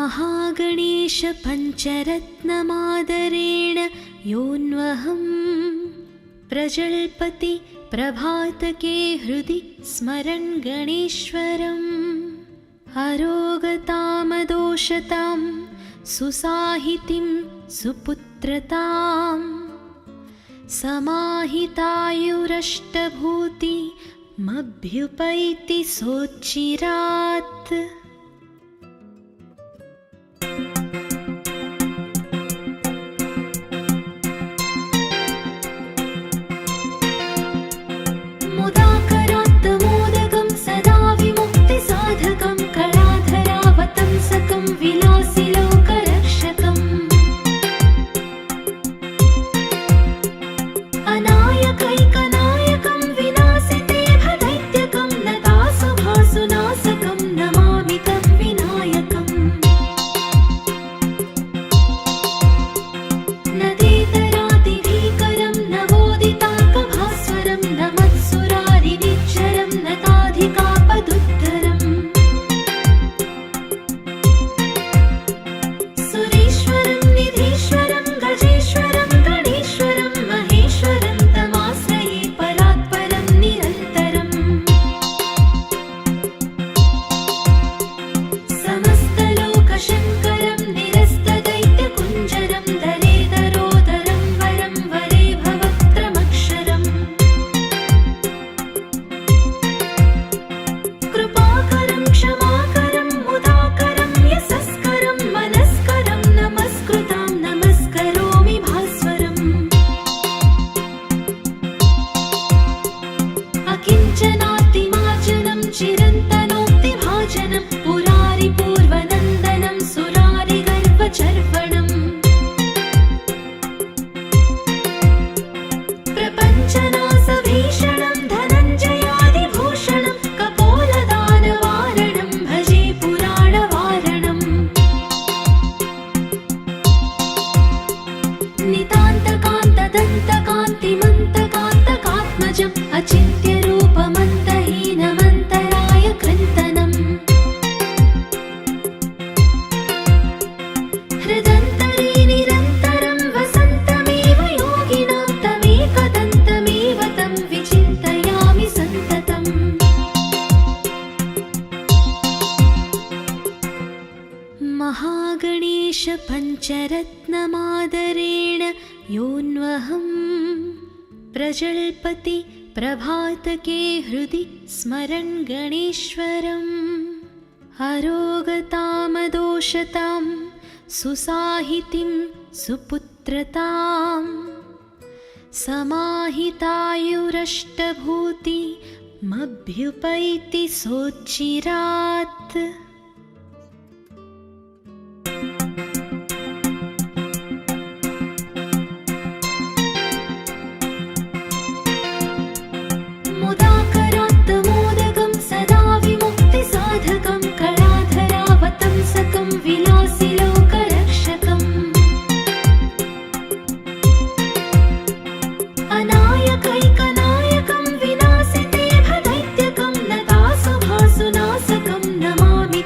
महागणेश पञ्चरत्नमादरेण योऽन्वहं प्रजल्पति प्रभातके हृदि स्मरन् गणेश्वरम् अरोगतामदोषतां सुसाहितिं सुपुत्रतां समाहितायुरष्टभूतिमभ्युपैति सोच्चिरात्। मुदाकरात्तमोदकं सदा विमुक्तिसाधकं कलाधरावतंसकं विलासिलोकरक्षकम् अनायकैकनायकं विनाशिते भदैत्यकं नतासुभासुनाशकं नमामि तं विनायकम् नदेतरातिभीकरं नवोदिताकभास्वरं नमत्सुरारिनिच्चरं नताधिकापदुद्धरम् सुरेश्वरं निधीश्वरं गजेश्वरं गणेश्वरं महेश्वरं तमाश्रये परात्परं निरन्तरम् समस्तलोकशङ्करं निरस्तदैत्यकुञ्जरं दरेदरोदरं वरं वरे भवक्त्रमक्षरम् कृपाकरं क्षमाकरं मुदाकरं यशस्करं मनस्करं नमस्कृतां नमस्करोमि भास्वरम् अकिञ्चनातिमार्जनं चिरन्तनोक्तिभाजनं पुरारिपूर्वनन्दनं सुरारिगर्वचर्वणम् प्रपञ्चनाशभीषणं धनञ्जयादिभूषणं कपोलदानवारणं भजे पुराणवारणम् नितान्तकान्तदन्तकान्तिमन्तकान्तकात्मजम् अचिन्त्यरूपमन्तहीनमन्तराय कृन्तनम् हृदन्तरे निरन्तरं वसन्तमेव योगिनां तमेकदन्तमेव तं विचिन्तयामि सन्ततम् महागणेश पञ्चरत्नमादरेण योऽन्वहं प्रजल्पति प्रभातके हृदि स्मरन् गणेश्वरम् अरोगतामदोषतां सुसाहितिं सुपुत्रतां समाहितायुरष्टभूतिमभ्युपैति सोच्चिरात्। मुदाकरात्तमोदकं सदा विमुक्तिसाधकं कलाधरावतंसकं विलासिलोकरक्षकम् अनायकैकनायकं विनाशिते भदैत्यकं नतासुभासुनाशकं नमामि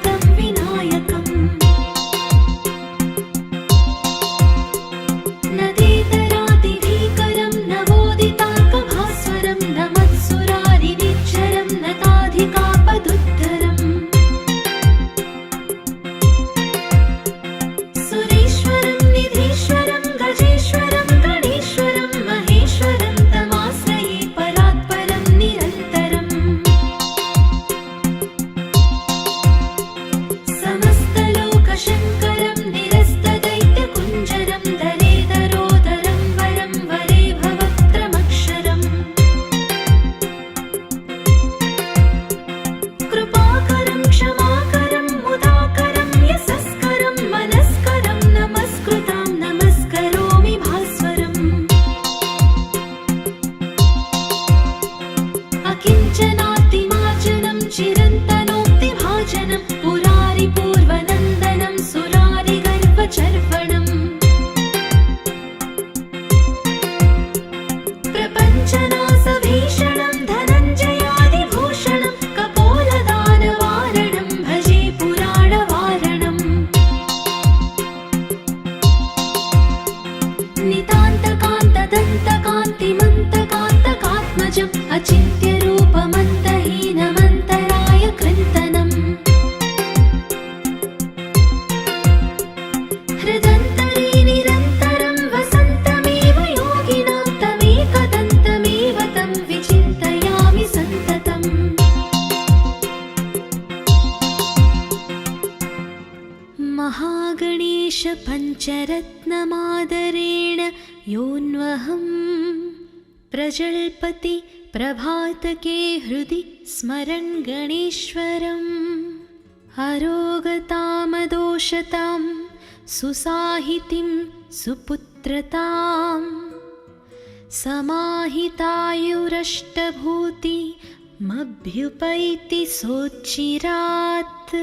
महागणेश पञ्चरत्नमादरेण योऽन्वहं प्रजल्पति प्रभातके हृदि स्मरन् गणेश्वरम् अरोगतामदोषतां सुसाहितिं सुपुत्रतां समाहितायुरष्टभूतिमभ्युपैति सोच्चिरात्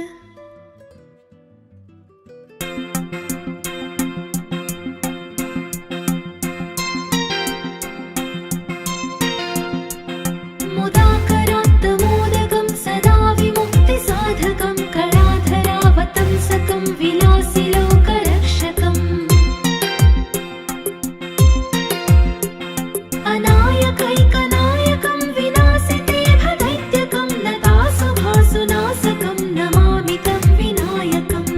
मुदाकरात्तमोदकं सदा विमुक्तिसाधकं कलाधरावतंसकं विलासिलोकरक्षकम् अनायकैकनायकं विनाशितेभदैत्यकं लतासुभासुनाशकं नमामि तं विनायकम्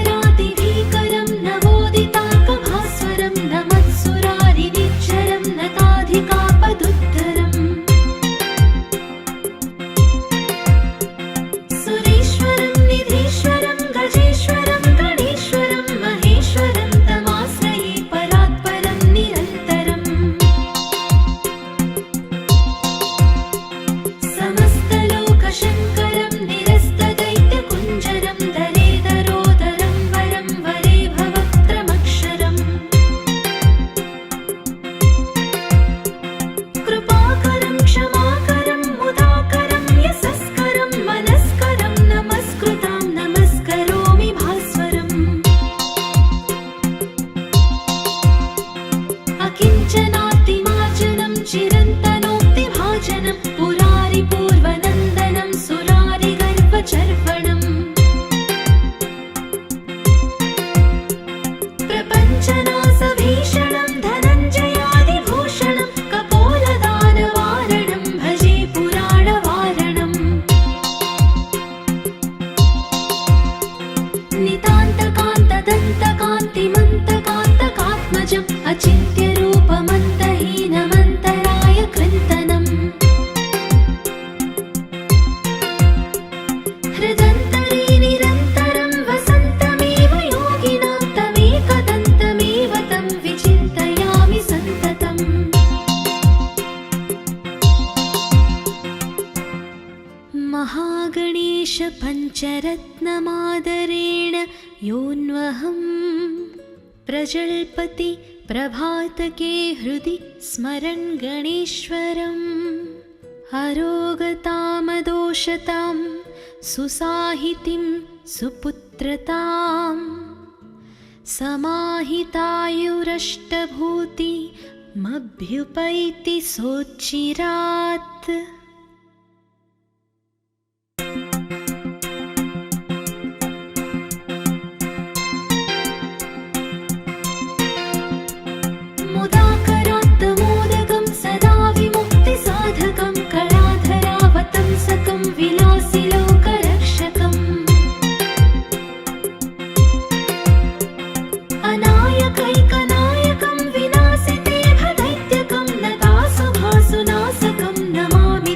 नदेतरातिभीकरं नवोदिताकभास्वरं नमत्सुरारिनिच्चरं नताधिकापदुत्तरम् सुरेश्वरं निधीश्वरं गजेश्वरं गणेश्वरं महेश्वरं तमाश्रये परात्परं निरन्तरम् समस्तलोकशङ्करं निरस्तदैत्यकुञ्जरं दरेदरोदरं वरं वरे भवक्त्रमक्षरम् कृपाकरं क्षमाकरं मुदाकरं यशस्करं मनस्करं नमस्कृतां नमस्करोमि भास्वरम् अकिञ्चनातिमार्जनं चिरन्तनोक्तिभाजनं पुरारिपूर्वनन्दनं सुरारिगर्भचर्वणम् प्रपञ्चनाशभीषणं धनञ्जयादिभूषणं कपोलदानवारणं भजे पुराणवारणम् नितान्तकान्तदन्तकान्तिमन्तकान्तकात्मजम् अचिन्त्यरूपमन्तहीनमन्तराय कृन्तनम् हृदन्तरे निरन्तरं वसन्तमेव योगिनां तमेकदन्तमेव तं विचिन्तयामि सन्ततम् महागणेश पञ्चरत्नमादरेण योऽन्वहं प्रजल्पति प्रभातके हृदि स्मरन् गणेश्वरम् अरोगतामदोषतां सुसाहितिं सुपुत्रतां समाहितायुरष्टभूतिमभ्युपैति सोच्चिरात् मुदाकरात्तमोदकं सदा विमुक्तिसाधकं कलाधरावतंसकं विलासिलोकरक्षकम् अनायकैकनायकं विनाशितेभदैत्यकं लतासुभासुनाशकं नमामि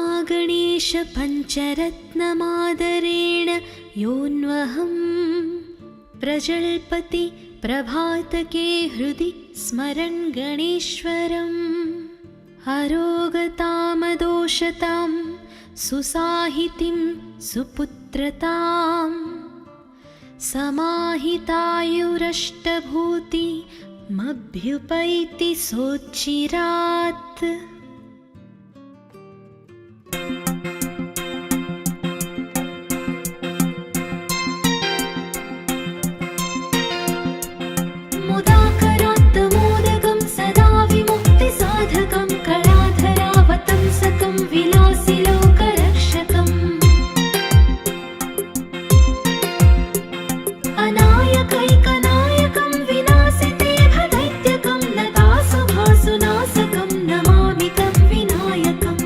महागणेश पञ्चरत्नमादरेण योऽन्वहं प्रजल्पति प्रभातके हृदि स्मरन् गणेश्वरम् अरोगतामदोषतां सुसाहितिं सुपुत्रतां समाहितायुरष्टभूतिमभ्युपैति सोच्चिरात् मुदाकरात्तमोदकं सदा विमुक्तिसाधकं कलाधरावतंसकं विलासिलोकरक्षकम् अनायकैकनायकं विनाशितेभदैत्यकं नतासुभासुनाशकं नमामि तं विनायकम्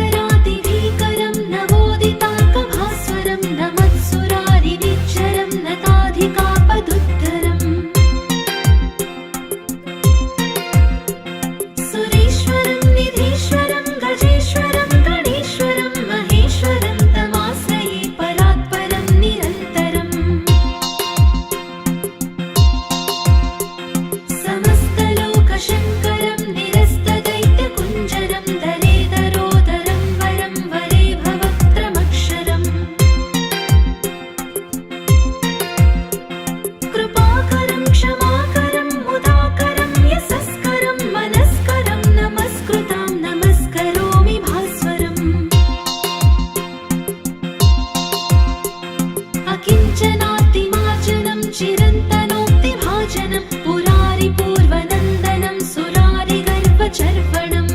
नदेतरादिभीकरं नवोदितार्कभास्वरं नमत्सुरारिनिच्चरं नताधिकापदुत्तरम् सुरेश्वरं निधीश्वरं गजेश्वरं गणेश्वरं महेश्वरं तमाश्रये परात्परं निरन्तरम् समस्तलोकशङ्करं निरस्तदैत्यकुञ्जरं दरेदरोदरं वरं वरे भवक्त्रमक्षरम् कृपाकरं क्षमाकरं मुदाकरं यशस्करं मनस्करं नमस्कृतां नमस्करोमि भास्वरम् अकिञ्चनातिमाचनं चिरन्तनोक्तिभाजनं पुरारिपूर्वनन्दनं सुरारिगर्वचर्वणम्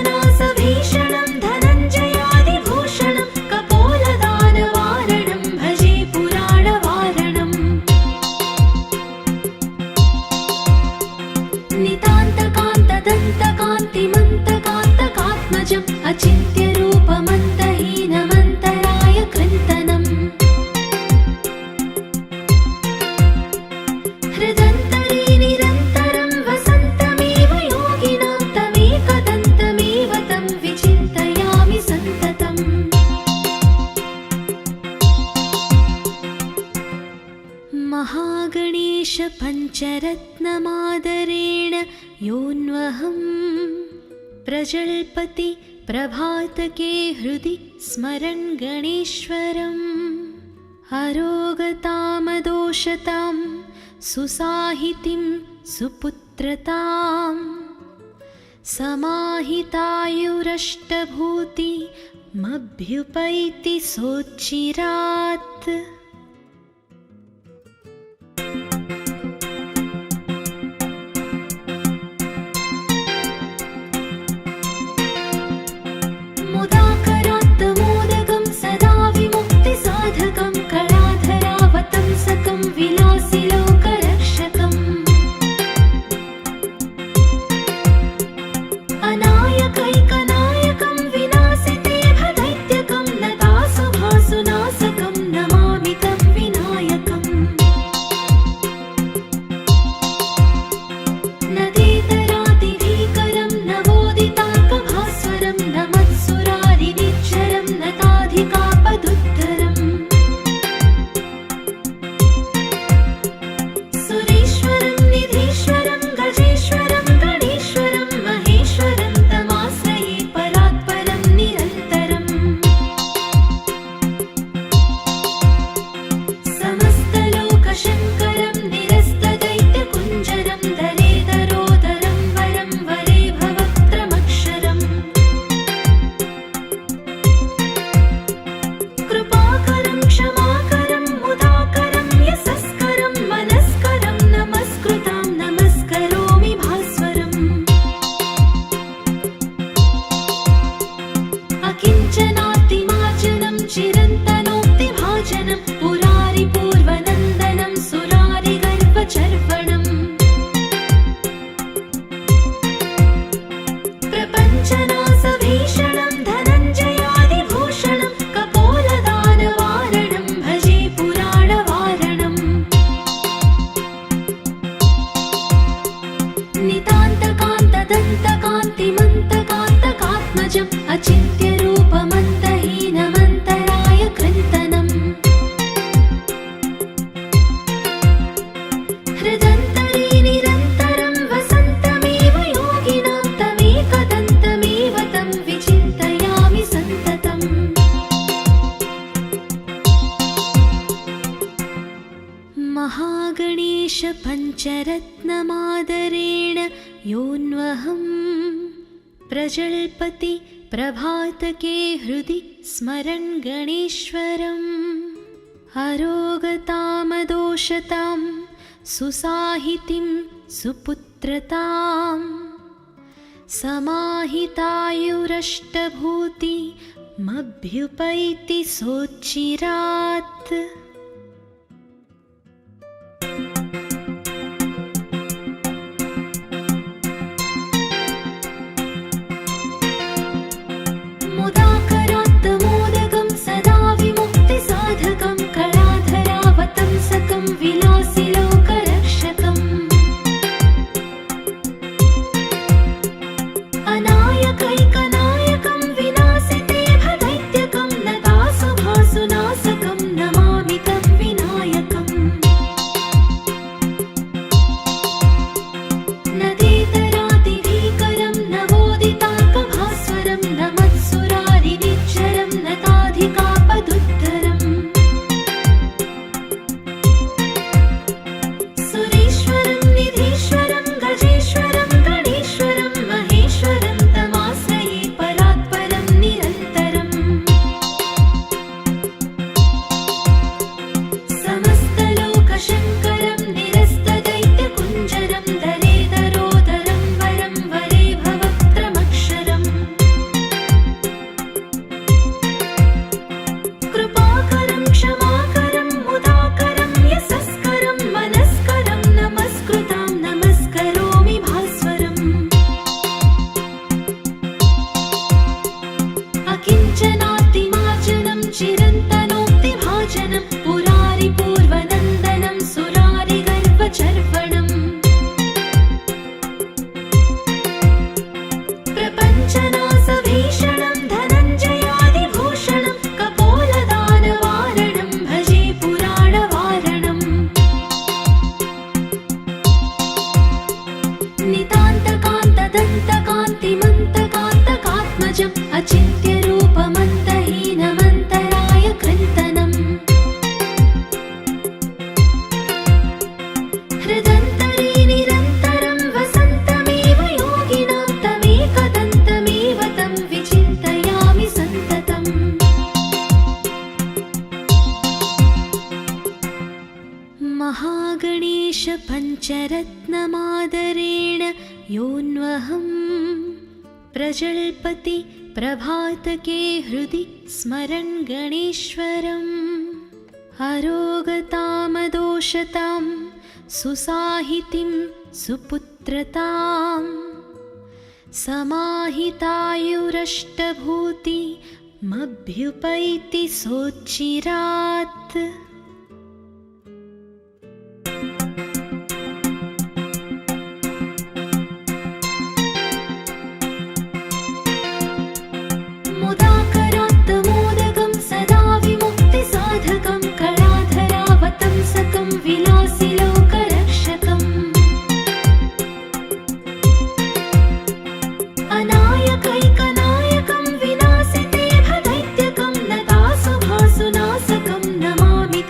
प्रपञ्चनाशभीषणं धनञ्जयादिभूषणं कपोलदानवारणं भजे पुराणवारणम् नितान्तकान्तदन्तकान्तिमन्तकान्तकात्मजम् अचिन्त्यरूपमन्तहीनमन्तराय कृन्तनम् हृदन्तरे निरन्तरं वसन्तमेव योगिनां तमेकदन्तमेव तं विचिन्तयामि सन्ततम् महागणेश पञ्चरत्नमादरेण योऽन्वहं प्रजल्पति प्रभातके हृदि स्मरन् गणेश्वरम् अरोगतामदोषतां सुसाहितिं सुपुत्रतां समाहितायुरष्टभूतिमभ्युपैति सोच्चिरात् मुदाकरात्तमोदकं सदा विमुक्तिसाधकं कलाधरावतंसकं विलासिलोकरक्षकम् अनायकैकनायकं विनाशितेभदैत्यकं नतासुभासुनाशकं नमामि अचिन्त्यरूपमन्तहीनमन्तराय कृन्तनम् हृदन्तरे निरन्तरं वसन्तमेव योगिनां तमेकदन्तमेव तं विचिन्तयामि सन्ततम् महागणेश पञ्चरत्नमादरेण योऽन्वहं प्रजल्पति प्रभातके हृदि स्मरन् गणेश्वरम् अरोगतामदोषतां सुसाहितिं सुपुत्रतां समाहितायुरष्टभूतिमभ्युपैति सोच्चिरात् मुदाकरात्तमोदकं सदा विमुक्तिसाधकं कलाधरावतंसकं विलासिलोकरक्षकम् अनायकैकनायकं विनाशितेभदैत्यकं नतासुभासुनाशकं नमामि तं विनायकम् नदेतरातिभीकरं नवोदितार्कभास्वरं नमत्सुरारिनिच्चरं नताधिकापदुद्धरम् सुरेश्वरं निधीश्वरं गजेश्वरं गणेश्वरं महेश्वरं तमाश्रये परात्परं निरन्तरम् समस्तलोकशङ्करं निरस्तदैत्यकुञ्जरं दरेदरोदरं वरं वरे भवक्त्रमक्षरम् कृपाकरं क्षमाकरं मुदाकरं यशस्करं मनस्करं नमस्कृतां नमस्करोमि भास्वरम् अकिञ्चनातिमार्जनं चिरन्तनोक्तिभाजनं पुरारिपूर्वनन्दनं सुरारिगर्वचर्वणम् प्रपञ्चनाशभीषणं धनञ्जयादिभूषणं कपोलदानवारणं भजे पुराणवारणम् नितान्तकान्तदन्तकान्तिमन्तकान्तकात्मजम् अचिन्त्यरूपमन्तहीनमन्तराय कृन्तनम् हृदन्तरे निरन्तरं वसन्तमेव योगिनां तमेकदन्तमेव तं विचिन्तयामि सन्ततम् महागणेश पञ्चरत्नमादरेण योऽन्वहं प्रजल्पति प्रभातके हृदि स्मरन् गणेश्वरम् अरोगतामदोषतां सुसाहितिं सुपुत्रतां समाहितायुरष्टभूतिमभ्युपैति सोच्चिरात् मुदाकरात्तमोदकं सदा विमुक्तिसाधकं कलाधरावतंसकं विलासिलोकरक्षकम् अनायकैकनायकं विनाशितेभदैत्यकं नतासुभासुनाशकं नमामि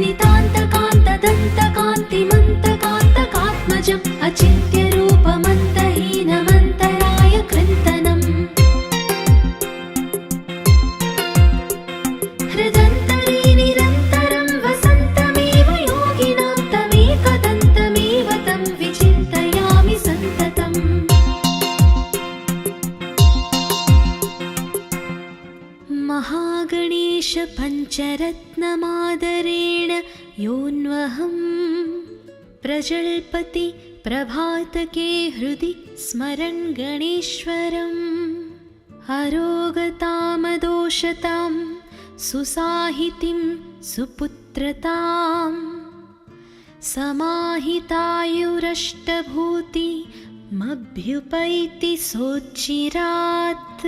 नितान्तकान्तदन्तकान्तिमन्तकान्तकात्मजम् अचिन्त्यरूपमन्तहीनमन्तराय कृन्तनम् हृदन्तरे निरन्तरं वसन्तमेव योगिनां तमेकदन्तमेव तं विचिन्तयामि सन्ततम् महागणेश पञ्चरत्नमादरेण योऽन्वहं प्रजल्पति प्रभातके हृदि स्मरन् गणेश्वरम् अरोगतामदोषतां सुसाहितिं सुपुत्रतां समाहितायुरष्टभूतिमभ्युपैति सोच्चिरात्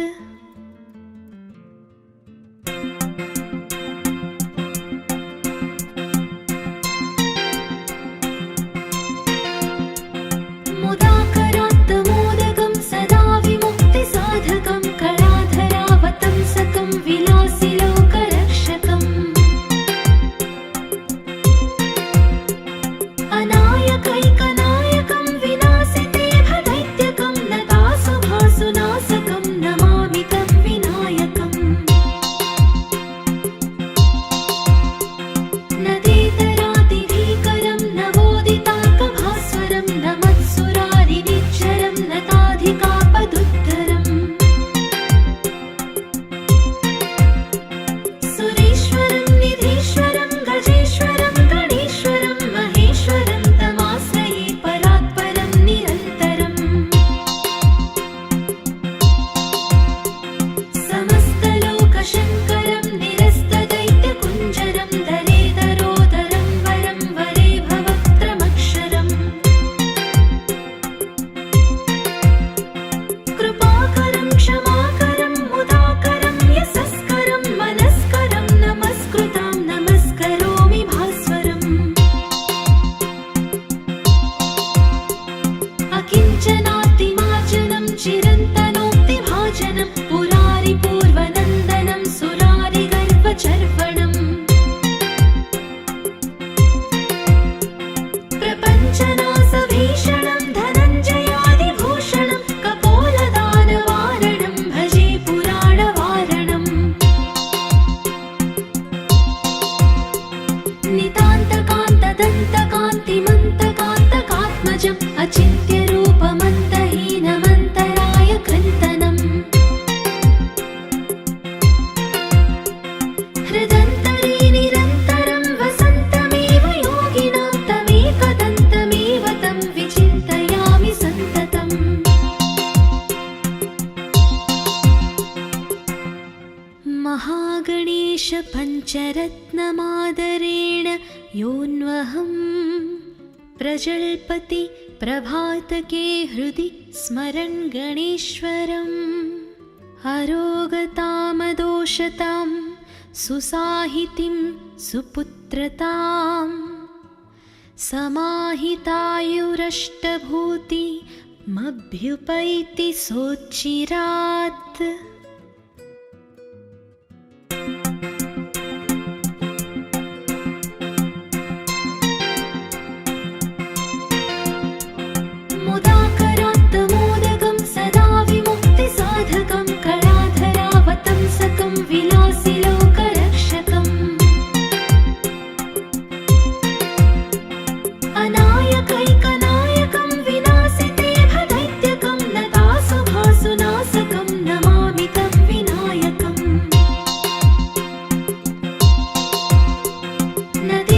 मुदाकरात्तमोदकं सदा विमुक्तिसाधकं कलाधरावतंसकं विलासिलोकरक्षकम् अनायकैकनायकं विनाशिते भदैत्यकं नतासुभासुनाशकं नमामि तं विनायकम् नदेतरातिभीकरं नवोदितार्कभास्वरं नमत्सुरारिनिच्चरं नताधिकापदुद्धरम् सुरेश्वरं निधीश्वरं गजेश्वरं गणेश्वरं महेश्वरं तमाश्रये परात्परं निरन्तरम् समस्तलोकशङ्करं निरस्तदैत्यकुञ्जरं दरेदरोदरं वरं वरे भवक्त्रमक्षरम् कृपाकरं क्षमाकरं मुदाकरं यशस्करं मनस्करं नमस्कृतां नमस्करोमि भास्वरम् अकिञ्चनातिमार्जनं चिरन्तनोक्तिभाजनं पुरारिपूर्वनन्दनं सुरारिगर्भचर्वणम् प्रपञ्चनाशभीषणं धनञ्जयादिभूषणं कपोलदानवारणं भजे पुराणवारणम् नितान्तकान्तदन्तकान्तिमन्तकान्तकात्मजम् अचिन्त्यरूपमन्तहीनमन्तराय कृन्तनम् हृदन्तरे निरन्तरं वसन्तमेव योगिनां तमेकदन्तमेव तं विचिन्तयामि सन्ततम् महागणेश पञ्चरत्नमादरेण योऽन्वहं प्रजल्पति प्रभातके हृदि स्मरन् गणेश्वरम् अरोगतामदोषतां सुसाहितिं सुपुत्रतां समाहितायुरष्टभूतिमभ्युपैति सोच्चिरात् मुदाकरात्तमोदकं सदा विमुक्तिसाधकं कलाधरावतंसकं विलासिलोकरक्षकम् अनायकैकनायकं विनाशिते भदैत्यकं नतासुभासुनाशकं नमामि तं विनायकम् नदी